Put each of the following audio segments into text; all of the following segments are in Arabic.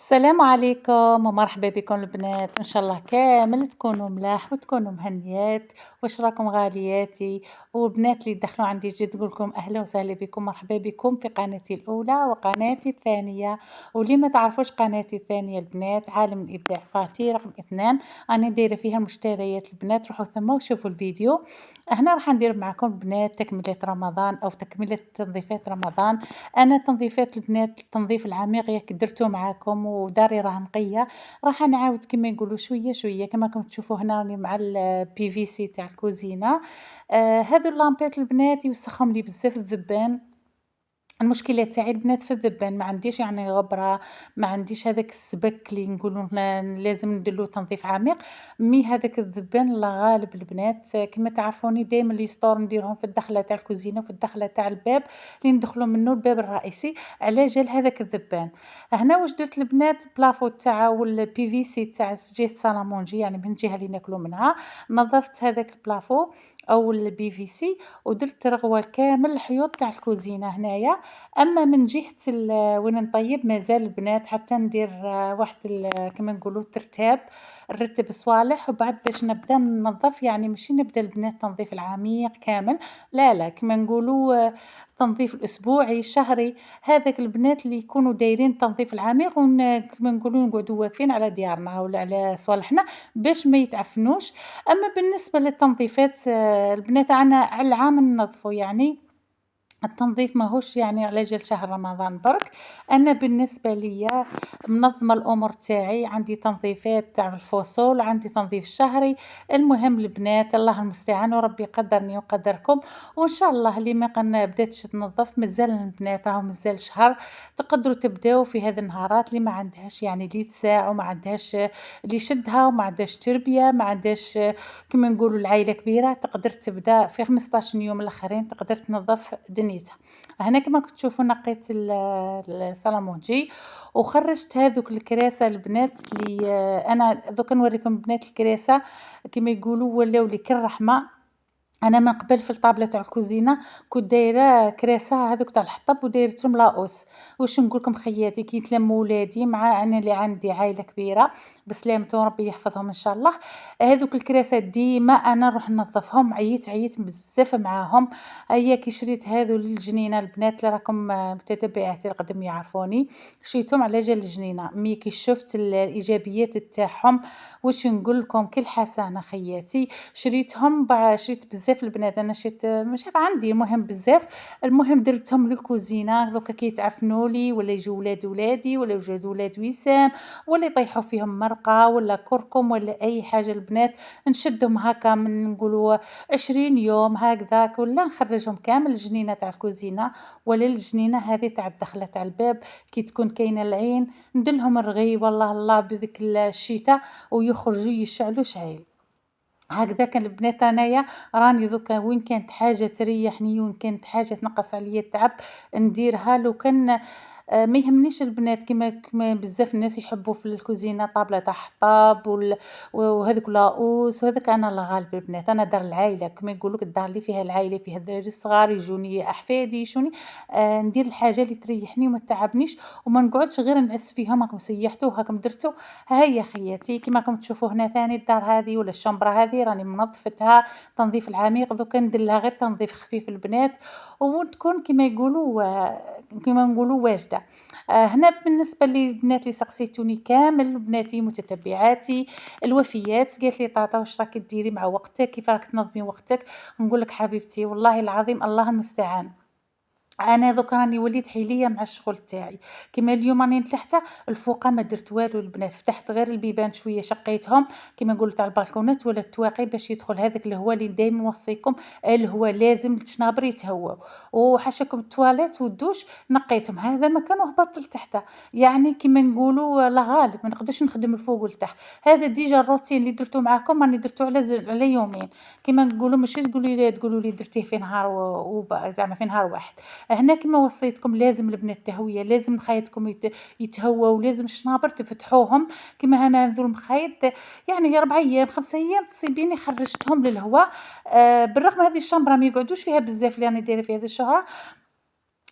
السلام عليكم ومرحبا بكم البنات، إن شاء الله كامل تكونوا ملاح وتكونوا مهنيات. واش راكم غالياتي؟ وبنات اللي دخلوا عندي جيت نقول لكم أهلا وسهلا بكم، مرحبا بكم في قناتي الأولى وقناتي الثانية. واللي ما تعرفوش قناتي الثانية البنات عالم الإبداع فاتي رقم 2، أنا دايرة فيها المشتريات البنات، روحوا ثما وشوفوا الفيديو. هنا راح ندير معكم بنات تكملة رمضان أو تكملة تنظيفات رمضان. أنا تنظيفات البنات التنظيف العميق ياك درتو معاكم وداري راه نقية، راح نعاود كيما يقولوا شوية شوية كما راكم تشوفوا هنا راني مع الPVC تاع الكوزينة. هاذو اللامبات البنات يوسخهم لي بزاف الذبان. المشكلة تاعي البنات في الذبان، ما عنديش يعني غبرة، ما عنديش هذاك السبك اللي نقولوا لازم ندير له تنظيف عميق. هذاك الذبان الله غالب البنات، كما تعرفوني دايما لي ستور نديرهم في الدخلة تاع الكوزينة وفي الدخلة تاع الباب اللي ندخلوا منه الباب الرئيسي على جال هذاك الذبان. هنا واش درت البنات بلافو تاعها والPVC تاع جهة سالامونجي، يعني من الجهة اللي ناكلوا منها، نظفت هذاك البلافو أو الPVC ودرت رغوة كامل الحيوط تاع الكوزينة هنايا. أما من جهة وين نطيب مازال البنات حتى ندير واحد كما نقولوا ترتاب، نرتب صوالح وبعد باش نبدا ننظف، يعني ماشي نبدا البنات التنظيف العميق كامل، لا لا كما نقولوا التنظيف الأسبوعي الشهري. هذاك البنات اللي يكونوا دايرين التنظيف العميق كما نقولوا نقعدوا واقفين على ديارنا ولا على صوالحنا باش ما يتعفنوش. أما بالنسبة للتنظيفات البنات أنا على العام ننظفوا، يعني التنظيف ماهوش يعني على جال شهر رمضان برك. أنا بالنسبة ليا منظمة الأمور تاعي، عندي تنظيفات تاع الفصول، عندي تنظيف شهري. المهم البنات الله المستعان وربي يقدرني ويقدركم، وإن شاء الله اللي ما بداتش تنظف مازال البنات راهو مازال شهر، تقدروا تبداو في هذه النهارات اللي ما عندهاش يعني اللي تساع وما عندهاش اللي يشدها وما عندهاش تربية ما عندهاش كما نقولوا العائلة كبيرة، تقدر تبدا في 15 يوم الآخرين تقدر تنظف دنيتها. هنا كما كنتم تشوفوا نقيت الصالامونجي وخرجت هذوك الكراسة البنات اللي أنا دوكا نوريكم بنات الكراسة كما يقولوا ولاو لي كالرحمة. أنا من قبل في الطابلة تاع الكوزينة كنت دايرة كراسة هاذوك تاع الحطب ودايرتهم لاؤوس. واش نقول لكم خياتي كي يتلموا ولادي مع أنا اللي عندي عائلة كبيرة بسلامتهم ربي يحفظهم إن شاء الله، هاذوك الكراسات ديما أنا نروح ننظفهم، عييت بزاف معاهم. أيا كي شريت هاذو للجنينة البنات اللي راكم متتبعاتي القدم يعرفوني، شريتهم على جال الجنينة، كي شفت الإيجابيات تاعهم واش نقول لكم كل حسنة خياتي. شريتهم شريت بزاف البنات، أنا شريت مش عارفة عندي المهم بزاف، المهم درتهم للكوزينة دوكا كيتعفنوا لي ولا يجوا ولادي ولا يوجدوا ولاد وسام ولا يطيحوا فيهم مرقة ولا كركم ولا أي حاجة البنات، نشدهم هكا من نقولوا 20 يوم هكذاك ولا نخرجهم كامل الجنينة تاع الكوزينة ولا الجنينة هذه تاع الدخلة تاع الباب كي تكون كاينة العين، نديرلهم الرغي والله الله بذيك الشتا ويخرجوا يشعلوا شعيل. هكذاك البنات أنايا راني دوكا وين كانت حاجة تريحني وين كانت حاجة تنقّص عليا التعب نديرها، لو كان ما يهمنيش البنات كيما بزاف الناس يحبوا في الكوزينة طابلة تاع حطاب وهذوك لاؤوس وهذاك، أنا الله غالب البنات أنا دار العايلة كيما يقولوا الدار اللي فيها العايلة فيها الدراري الصغار يجوني أحفادي يجوني، ندير الحاجة اللي تريحني وما تتعبنيش وما نقعدش غير نعس فيهم هاكم سيحتوا هاكم درتوا. ها هي خياتي كيما راكم تشوفوا هنا ثاني الدار هذه ولا الشمبرة هذه راني منظفتها تنظيف العميق، دوكا ندير لها غير تنظيف خفيف البنات وتكون كيما يقولوا كيما نقولوا واجدة. هنا بالنسبة للبنات اللي سقسيتوني كامل بناتي متتبعاتي الوفيات، قالت لي طاطا واش راكي ديري مع وقتك كيف راك تنظمي وقتك؟ نقول لك حبيبتي والله العظيم الله المستعان، أنا دوكا راني وليت حيلية مع الشغل تاعي، كيما اليوم راني نتلحتا الفوقة ما درت والو البنات، فتحت غير البيبان شوية شقيتهم كيما نقولوا تاع البالكونات ولا التواقي باش يدخل هذاك الهواء اللي دايما نوصيكم الهواء لازم الشنابر يتهواو، وحاشاكم التواليت والدوش نقيتهم هذا مكان وهبطت لتحت، يعني كيما نقولوا لا غالب ما نقدرش نخدم الفوق والتحت، هذا ديجا الروتين اللي درتو معاكم راني درتو على يومين، كيما نقولوا ماشي تقولوا لي درتيه في نهار زعما في نهار واحد. هنا كما وصيتكم لازم البنات التهوية، لازم مخايطكم يتهواو، لازم الشنابر تفتحوهم، كما هنا هذو المخايط يعني 4 أيام 5 أيام تصيبيني خرجتهم للهواء. بالرغم هذه الشمبرة ما يقعدوش فيها بزاف اللي راني دايرة في هذه الشهرة،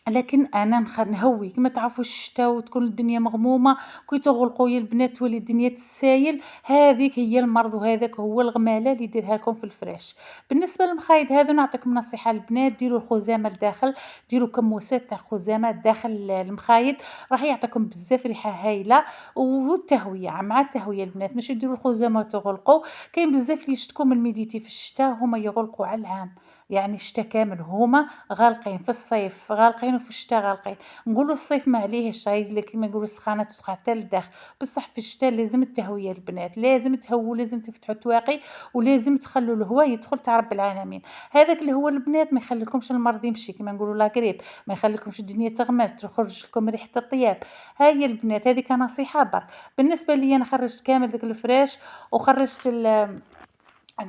لكن أنا نهوي كيما تعرفوا الشتا وتكون الدنيا مغمومة، كي تغلقوا يا البنات تولي الدنيا تتسايل، هاذيك هي المرض وهذاك هو الغمالة اللي يديرها لكم في الفراش. بالنسبة للمخايد هاذو نعطيكم نصيحة البنات، ديروا الخزامة لداخل، ديروا كموسات تاع الخزامة داخل المخايد، راح يعطيكم بزاف ريحة هايلة. والتهوية مع التهوية البنات ماشي ديروا الخزامة وتغلقوا، كاين بزاف اللي يشتكوا من الميديتي في الشتا هما يغلقوا على العام، يعني الشتا كامل هما غالقين، في الصيف غالقين وفي الشتا غالقين. نقولوا الصيف معليهش راهي كيما يقولوا السخانة تدخل حتى للداخل، بصح في الشتا لازم التهوية البنات، لازم تهووا، لازم تفتحوا التواقي، ولازم تخلوا الهواء يدخل تاع رب العالمين. هذاك الهواء البنات ما يخليكمش المرض يمشي كيما نقولوا لا غريب، ما يخليكمش الدنيا تغمر تخرج لكم ريحة الطياب. هاي البنات هذه كنصيحة برك. بالنسبة لي انا خرجت كامل داك الفراش وخرجت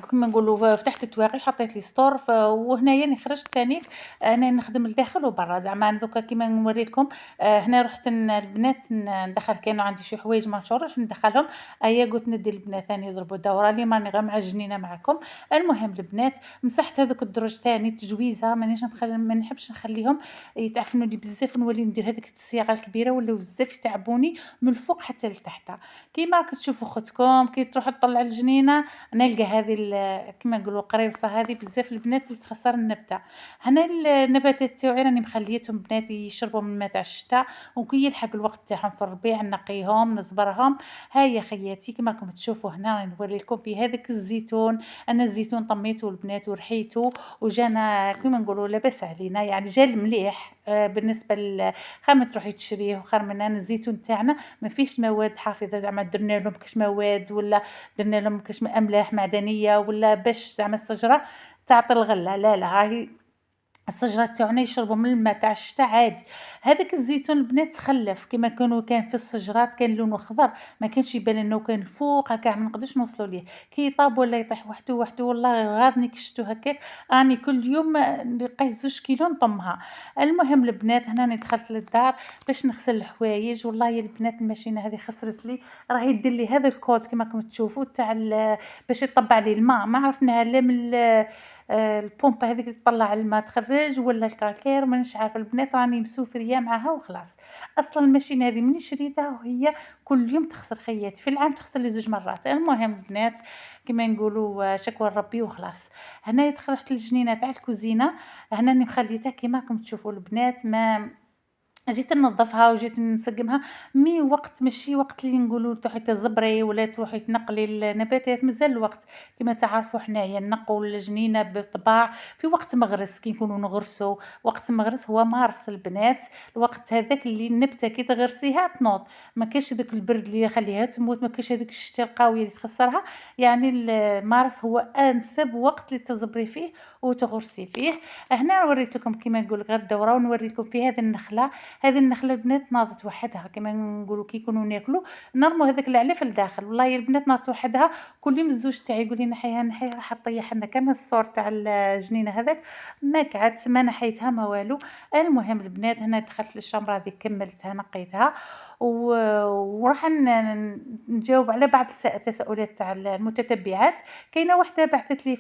كيما نقولوا فتحت التواقي حطيت لي ستور وهنايا راني خرجت ثانيك. انا نخدم لداخل وبرا زعما دوكا كيما نوريلكم. هنا رحت البنات ندخل كانوا عندي شي حوايج منشور نروح ندخلهم. ايا قلت ندي البنات ثاني يضربوا الدوره لي ماني غير معجنينه معكم. المهم البنات مسحت هذوك الدرج ثاني تجويزه مانيش ما نحبش نخليهم يتعفنوا لي بزاف ونولي ندير هذيك الصياغه الكبيره ولاو بزاف يتعبوني من الفوق حتى لتحت. كيما راكم تشوفوا اختكم كي تروح تطلع الجنينه نلقى هذه كيما نقولوا القريصه هذه بزاف البنات اللي تخسر النبته. هنا النباتات تاعي راني مخليتهم بناتي يشربوا من الماء تاع الشتاء، وكي يلحق الوقت تاعهم في الربيع نقيهم نصبرهم. هيا خياتي كيما راكم تشوفوا هنا راني نوري لكم في هذاك الزيتون. انا الزيتون طميته البنات ورحيته وجانا كيما نقولوا لاباس علينا يعني جا مليح. بالنسبه خير من تروحي تشريه وخير من انا الزيتون تاعنا ما فيهش مواد حافظه زعما درنا لهم كاش مواد ولا درنا لهم كاش املاح معدنيه ولا باش زعما الشجره تعطي الغله. لا لا هاي الشجرة تاعنا يشربوا من الماء تاع الشتا عادي. هذاك الزيتون البنات تخلف كيما كان في الشجرات كان لونه خضر، ما كانش يبان انه كان الفوق هكا ما نقدرش نوصلوا ليه. كي يطاب ولا يطيح وحده وحده والله غادني كشتو هكاك راني كل يوم نقيس 2 كيلو نطمها. المهم البنات هنا دخلت للدار باش نغسل الحوايج. والله يا البنات الماشينه هذه خسرت لي، راهي دير لي هذا الكود كيما راكم تشوفوا تاع باش يطبع لي الماء. ما عرفناها لا من البومبا هذيك اللي تطلع الماء تخرج ولا الكالكير مانيش عارفه. البنات راني مسوفريه معاها وخلاص. اصلا الماشينه هذه مني شريتها وهي كل يوم تخسر خياتي في العام تخسر لي 2 مرات. المهم البنات كيما نقولوا شكوى ربي وخلاص. هنا رحت للجنينه تاع الكوزينه. هنا راني مخليتها كيما راكم تشوفوا البنات ما جيت ننظفها وجيت نسقمها. وقت ماشي وقت اللي نقولوا تروحي تزبري ولا تروحي تنقلي النباتات مازال الوقت. كما تعرفوا حنايا نقوا الجنينه بالطباع في وقت مغرس كي نكونوا نغرسوا. وقت مغرس هو مارس البنات، الوقت هذاك اللي النبته كي تغرسيها تنوض. ما كاينش داك البرد اللي يخليها تموت، ما كاينش هذاك الشتاء القوي اللي تخسرها. يعني مارس هو انسب وقت اللي تزبري فيه وتغرسي فيه. هنا وريت لكم كيما نقول غير الدوره ونوري لكم في هذه النخله. هذه النخله البنات ناضت وحدها كما نقولوا كي يكونوا ناكلوا نرموا هذاك العلف لداخل. والله يا البنات ناضت وحدها. كل يوم الزوج تاعي يقول لي نحيها نحيها راح تطيح لنا كما الصور تاع الجنينه هذاك. ما قعدت ما نحيتها ما والو. المهم البنات هنا دخلت للشمره هذه كملتها نقيتها وراح نجاوب على بعض التساؤلات تاع المتتبعات. كاينه واحده بعثت لي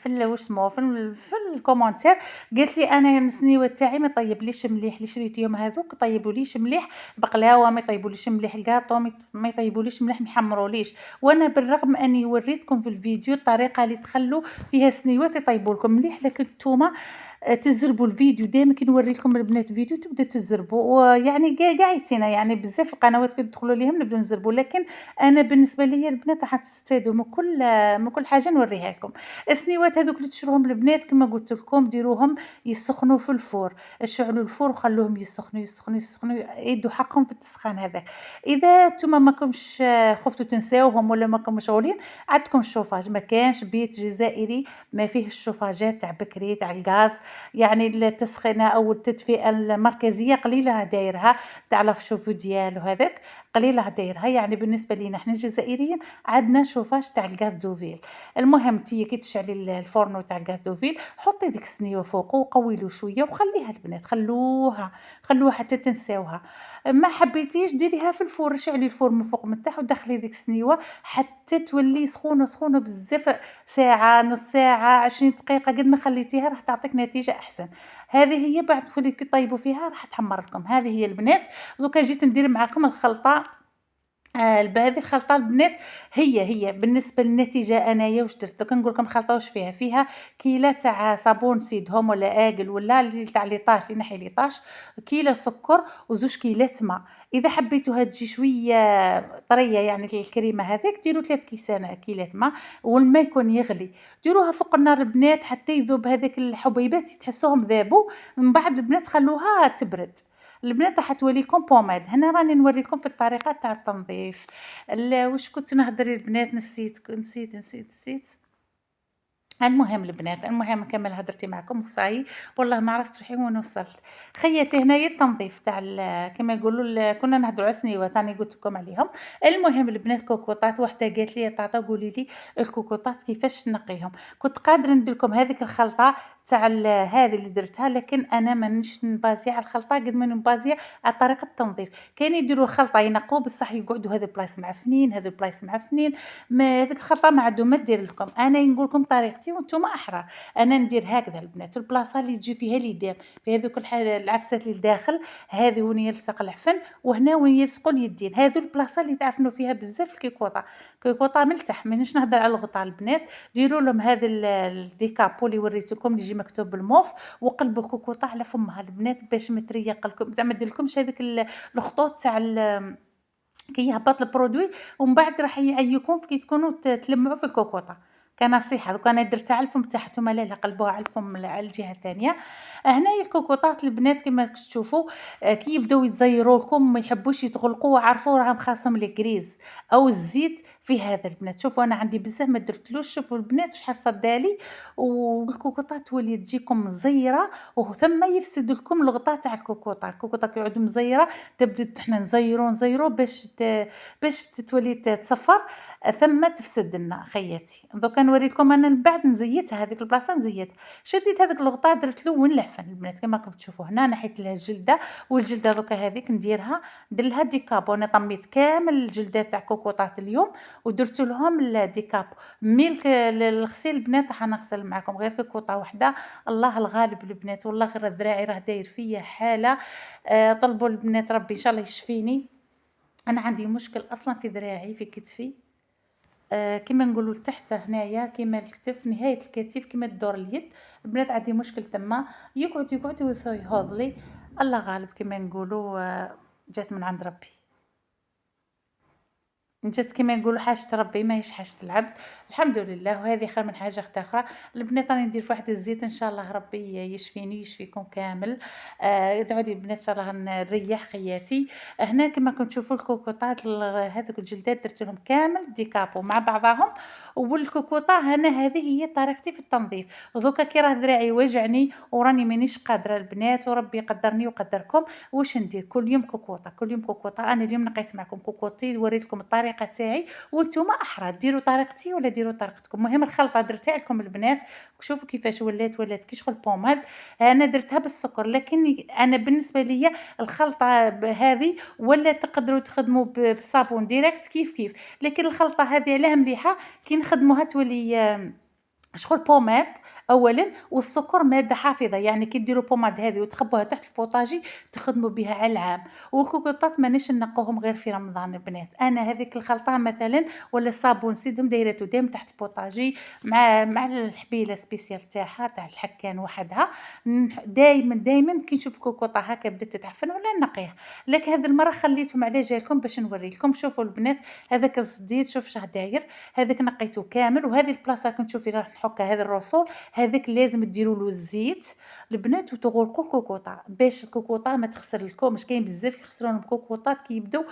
واش اسمه في الكومونتير قالت لي انا السنيوه تاعي ما طيبليش مليح اللي شريتيهم هذوك طيبوليش مليح بقلاوه ما يطيبوليش مليح الكاطو ما يطيبوليش مليح ما يحمروليش. وانا بالرغم اني وريتكم في الفيديو الطريقه اللي تخلوا فيها سنيوات يطيبوا لكم مليح لكن نتوما تزربوا الفيديو دائما كي نوري لكم البنات فيديو تبدا تزربوا. ويعني كاع يسينا يعني بزاف القنوات كتدخلوا ليهم نبداو نزربوا. لكن انا بالنسبه لي البنات راح تستفادوا من كل حاجه نوريها لكم. السنيوات هذوك اللي تشروهم البنات كما قلت لكم ديروهم يسخنوا في الفور. شعلوا الفور وخلوهم يسخنوا يسخنوا يسخنوا يدوا حقهم في التسخان هذاك. اذا نتوما ماكمش خفتوا تنساوهم ولا ماكم مشغولين عندكم الشوفاج. ما كانش بيت جزائري ما فيه الشوفاجات تاع بكري تاع الغاز. يعني التسخينه او التدفئه المركزيه قليله دايرها تاع لافشوفو ديال وهذاك قليله دايرها. يعني بالنسبه لينا احنا الجزائريين عندنا شوفاج تاع الغاز دوفيل. المهم تي كي تشعلي الفورنو تاع الغاز دوفيل، حطي ديك السنيوه فوقو وقوي له شويه وخليها البنات، خلوها حتى تنساوها. ما حبيتيش ديريها في الفور، شعلي الفور من فوق من تحت ودخلي ديك السنيوه حتى تولي سخونه بزاف، ساعه، نص ساعه، 20 دقيقه، قد ما خليتيها راح تعطيك نتيجه احسن. هذه هي بعد كي طيبوا فيها راح تحمر لكم. هذه هي البنات. دوكا جيت ندير معاكم الخلطه. بهذه الخلطة البنات، هي بالنسبة للنتيجة أنايا واش درت، دوكا نقول لكم الخلطة واش فيها كيلة تاع صابون سيد هوم ولا آقل ولا اللي تاع ليطاش اللي ينحي ليطاش، كيلة سكر وزوج كيلات ماء. إذا حبيتوها تجي شوية طرية يعني الكريمة هذيك ديروا 3 كيلات ماء والماء يكون يغلي، ديروها فوق النار البنات حتى يذوب هذاك الحبيبات تحسوهم ذابوا، من بعد البنات خلوها تبرد. البنات راح توليكم بوماد. هنا راني نوريكم في الطريقه تاع التنظيف. واش كنت نهضر البنات، نسيت. المهم البنات، نكمل هدرتي معكم وصاي، والله ما عرفت روحي وين وصلت. خياتي هنايا التنظيف تاع كما يقولوا كنا نهضروا على سنيوه ثاني قلت لكم عليهم. المهم البنات كوكوطات، وحده قالت لي طاطا قولي لي الكوكوطات كيفاش نقيهم. كنت قادره ندير لكم هذيك الخلطه تاع هذه اللي درتها، لكن انا مانيش نبازي على الخلطه قد ما نبازي على طريقه التنظيف. كاين يديروا الخلطه ينقوا بصح يقعدوا هذو بلايص معفنين، هذو بلايص معفنين، ما هذيك الخلطه ما عندهم ما دير لكم. انا نقول لكم طريقتي وانتم احرار. انا ندير هكذا البنات، البلاصه اللي تجي فيها اليدين في هذوك العفسات اللي لداخل، هذه وين يلصق العفن، وهنا وين يلصقوا اليدين، هذو البلاصه اللي تعفنوا فيها بزاف الكيكوطه من التحت. مانيش نهضر على الغطاء البنات. ديروا لهم هذا الديكابو اللي وريتكم اللي يجي مكتوب بالموف، وقلبوا الكوكوطه على فمها البنات باش ما تريق لكم، زعما دير لكمش هذيك الخطوط تاع كي يهبط البرودوي، ومن بعد راح يعيكم كي تكونوا تلمعوا في الكوكوطه. كنصيحه دوك انا درتها على الفم تاعها، نتوما لا قلبوها على الفم على الجهه الثانيه. هنايا الكوكوطات البنات كما تشوفوا، كي يبداو يتزيروا لكم ما يحبوش يتغلقوا، وعرفوا راهم خاصهم لي كريز او الزيت في هذا البنات. شوفوا انا عندي بزاف ما درتلوش، شوفوا البنات شحال صدالي، والكوكوطات تولي تجيكم مزيره، وثم يفسد لكم الغطاء تاع الكوكوطه كيعود مزيره، تبدا حنا نزيرو باش تولي تصفر، ثم تفسد لنا خياتي. دوكا نوريكم انا من بعد نزيتها هذيك البلاصه، شديت هذاك الغطاء درت له وين العفن البنات كما راكم تشوفوا هنا، نحيت لها الجلده، والجلده دوكا هذيك ندير لها ديكابو. انا طميت كامل الجلدات تاع كوكوطات اليوم ودرت لهم الديكابو. ملك الغسيل البنات راح نغسل معكم غير كوكوطه واحده، الله الغالب البنات، والله غير الذراعي راه داير فيا حاله. طلبوا البنات ربي ان شاء الله يشفيني. انا عندي مشكل اصلا في ذراعي في كتفي، كيما نقولوا لتحت هنايا كيما الكتف نهايه الكتف كيما تدور اليد. البنات عندي مشكل ثما، يقعد يهوض لي، الله غالب كيما نقولوا. جات من عند ربي، جات كيما نقولوا حاجة ربي ماهيش حاجة العبد. الحمد لله، وهذه خير من حاجة أخرى. البنات راني ندير في واحد الزيت إن شاء الله ربي يشفيني يشفيكم كامل. ادعوا لي البنات إن شاء الله نريح خياتي. هنا كما كنتم تشوفوا الكوكوطات هذوك الجلدات درت لهم كامل ديكابو مع بعضهم، والكوكوطة هنا هذه هي طريقتي في التنظيف. دوكا كي راه ذراعي وجعني وراني مانيش قادرة البنات، وربي يقدرني ويقدركم، واش ندير؟ كل يوم كوكوطة. أنا اليوم نقيت معكم كوكوطي وريتكم الطريقة تاعي، وانتوما احرى ديروا طريقتي ولا ديروا طريقتكم. المهم الخلطه درتها لكم البنات، شوفوا كيفاش ولات كي شغل بوماد. انا درتها بالسكر، لكن انا بالنسبه ليا الخلطه هذه ولا تقدروا تخدموا بالصابون ديريكت كيف، لكن الخلطه هذه علاه مليحه كي نخدموها تولي شغل بوماد اولا، والسكر ماده حافظه، يعني كي ديروا بوماد هذه وتخبوها تحت البوطاجي تخدموا بها على العام. والكوكوطات مانيش نقوهم غير في رمضان البنات. انا هذيك الخلطه مثلا ولا الصابون سيدهم دايرته دايم تحت البوطاجي مع الحبيله سبيسيال تاعها تاع الحكان وحدها. دايما كي نشوف كوكوطه هكا بدات تتعفن ولا نقيها، لكن هذه المره خليتهم على جالكم باش نوري لكم. شوفوا البنات هذاك الزديد شوف شاه داير، هذاك نقيته كامل. وهذه البلاصه كنت تشوفي راح نحك هذا الرسول هذاك لازم ديروا له الزيت البنات وتغلقوا الكوكوطه باش الكوكوطه ما تخسر لكمش. كاين بزاف يخسرون الكوكوطات كي يبداو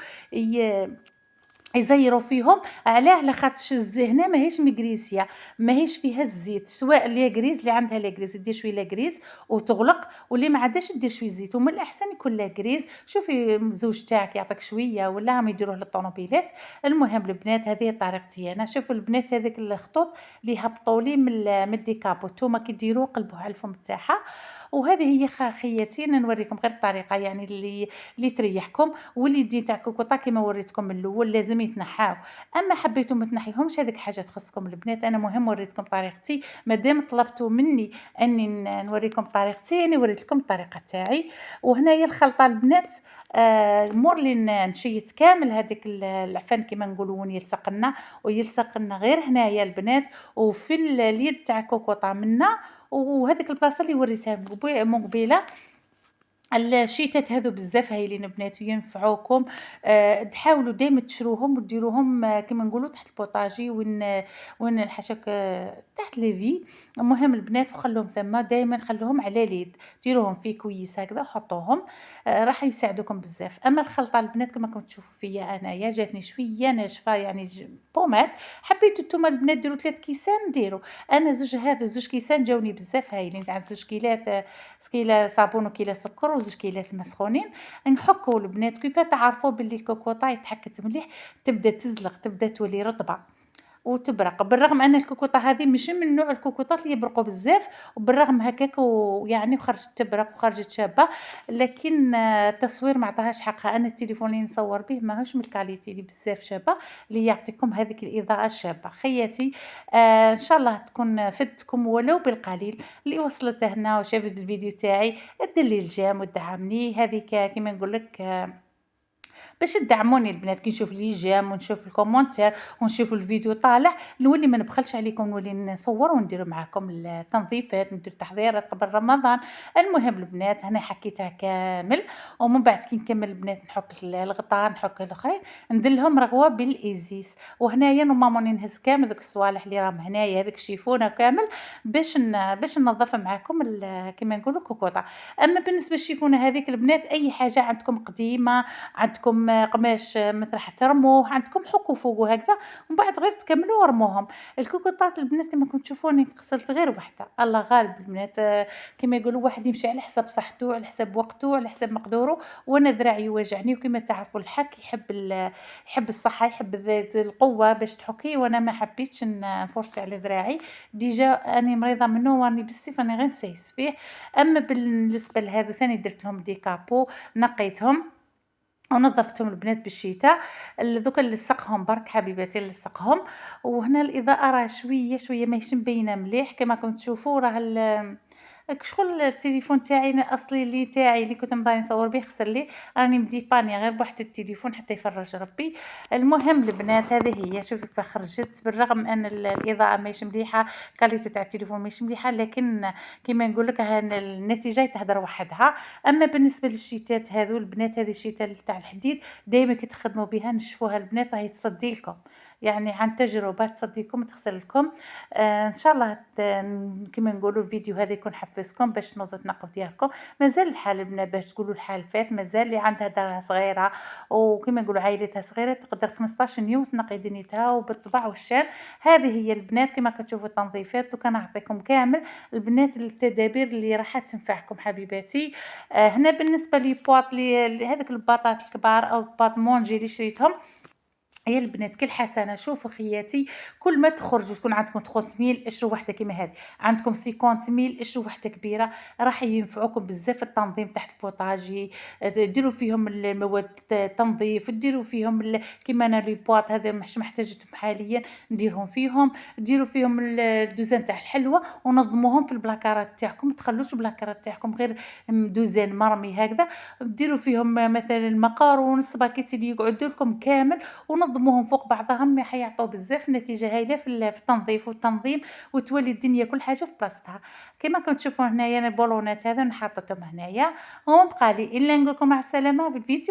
يزيروا فيهم. علاه؟ لاخاطش هنا ماهيش مكريسيه، ماهيش فيها الزيت، سواء اللي غريز اللي عندها لاغريز دير شويه لاغريز وتغلق، واللي ما عندهاش دير شويه زيت، ومن الاحسن يكون لاغريز. شوفي الزوج تاعك يعطيك شويه ولا راهم يديروه للطوموبيلات. المهم البنات هذه هي طريقتي انا. شوفوا البنات هذيك الخطوط اللي هبطوا لي من الديكابو، نتوما كي ديروه قلبوه على الفم تاعها. وهذه هي خياتي، انا نوريكم غير الطريقه يعني اللي تريحكم. واليدين تاع الكوكوطه كيما وريتكم من الاول لازم يتنحاو. اما حبيتوا ما تنحيهمش هذيك حاجه تخصكم البنات، انا مهم وريتكم طريقتي. مادام طلبتوا مني اني نوريكم طريقتي، انا وريت لكم الطريقه تاعي. وهنايا الخلطه البنات، مور لي نشيت كامل هذيك العفن كيما نقولوا وين يلصق لنا. ويلصق لنا غير هنايا البنات، وفي اليد تاع الكوكوطه منا. وهذيك البلاصه اللي وريتها من قبيله. الشيتات هذو بزاف هايلين بنات وينفعوكم. تحاولوا دايما تشروهم وديروهم، كما نقولوا تحت البوطاجي وين الحشك، تحت ليفي. المهم البنات وخلوهم ثما دايما، خلوهم على اليد، ديروهم في كويس هكذا وحطوهم. راح يساعدوكم بزاف. اما الخلطه البنات كما كنتم تشوفوا فيا انايا جاتني شويه ناشفه يعني بومات. حبيتوا نتوما البنات ديروا 3 كيسان ديروا. انا زوج كيسان جاوني بزاف هايلين، عند 2 كيلات، كيلة صابون وكيلة سكر وزوج كيلات مسخونين. نحكوا البنات كيف تعرفوا باللي الكوكوطه يتحكت مليح، تبدا تزلق، تبدا تولي رطبه وتبرق. بالرغم ان الكوكوطه هذه ماشي من نوع الكوكوطات اللي يبرقوا بزاف، وبالرغم هكاك ويعني وخرجت تبرق وخرجت شابه. لكن التصوير ما عطاهاش حقها. انا التليفون اللي نصور به ماهوش من الكاليتي اللي بزاف شابه اللي يعطيكم هذيك الاضاءه الشابه. خياتي، ان شاء الله تكون فدتكم ولو بالقليل. اللي وصلت هنا وشافت الفيديو تاعي دير لي الجام ودعمني. هذيك كيما نقول لك، باش تدعموني البنات. كي نشوف لي جيم ونشوف الكومونتير ونشوف الفيديو طالع، نولي ما نبخلش عليكم، نولي نصور وندير معكم التنظيفات، ندير تحضيرات قبل رمضان. المهم البنات هنا حكيتها كامل. ومن بعد كي نكمل البنات نحك الغطاء، نحك الاخرين، ندير لهم رغوه بالازيس. وهنايا نورمالمون نهز كامل داك الصوالح اللي راهم هنايا، هذيك الشيفونه كامل، باش ننظف معكم كيما نقولوا الكوكوطه. اما بالنسبه للشيفونه هذيك البنات، اي حاجه عندكم قديمه، عندكم قماش مثل حترموه، عندكم حكوا فوقه هكذا، ومن بعد غير تكملوا ورموهم. الكوكوطات البنات كما كنتم تشوفوني غسلت غير وحده، الله غالب البنات. كما يقولوا واحد يمشي على حسب صحته، على حسب وقته، على حسب مقدوره. وانا ذراعي يوجعني، وكما تعرفوا الحك يحب الصحه، يحب القوه باش تحكي. وانا ما حبيتش نفرسي على ذراعي، ديجا اني مريضه منه واني بالسيف راني غير نسيس فيه. اما بالنسبه لهذو ثاني درت لهم ديكابو، نقيتهم ونظفتهم البنات بالشتاء. دوكا نلصقهم برك حبيباتي، نلصقهم. وهنا الاضاءه راه شويه ماهيش مبينه مليح كما كنتم تشوفوا. راه شغل التليفون تاعي الاصلي اللي كنت مضاني نصور به خسر لي. راني مديباني غير بواحد التليفون حتى يفرج ربي. المهم البنات هذه هي، شوفي فخرجت بالرغم ان الاضاءه ماهيش مليحه، كاليتي تاع التليفون ماهيش مليحه، لكن كيما نقول لك النتيجه تهدر وحدها. اما بالنسبه للشيتات هذو البنات، هذه الشيتات تاع الحديد دائما كي تخدموا بها نشفوها البنات راهي تصدي لكم، يعني عن تجربه تصديكم وتغسل لكم. ان شاء الله كما نقولوا الفيديو هذا يكون حفزكم باش تنوضوا تنقوا ديالكم. مازال الحال البنات باش تقولوا الحال فات، مازال اللي عندها دارها صغيره وكما نقولوا عائلتها صغيره تقدر 15 يوم تنقي دنيتها وبالطبع والشان. هذه هي البنات كما كتشوفوا التنظيفات، وكنعطيكم كامل البنات التدابير اللي راح تنفعكم حبيباتي. هنا بالنسبه لي بواط هذوك الباطات الكبار او باط مونجي اللي شريتهم يا البنات كل حسنه. شوفوا خياتي، كل ما تخرجوا تكون عندكم 30 اشروا وحده كيما هذه، عندكم 50 اشروا وحده كبيره، راح ينفعوكم بزاف في التنظيم تحت البوطاجي. ديروا فيهم المواد التنظيف، ديروا فيهم كيما انا لي بواط هذا مش محتاجتهم حاليا نديرهم فيهم. ديروا فيهم الدوزان تاع الحلوى ونظموهم في البلاكارات تاعكم، ما تخلوش البلاكارات تاعكم غير دوزان مرمي هكذا. ديروا فيهم مثلا المقارون، السباكيتي اللي يقعدوا لكم كامل، ونظموهم فوق بعضهم حيعطوا بزاف نتيجه هايله في التنظيف والتنظيم، وتولي الدنيا كل حاجه في بلاصتها. كما كنتم تشوفوا هنايا البولونات هذا حاطتهم هنايا. وما بقى لي الا نقول لكم مع السلامه في الفيديو.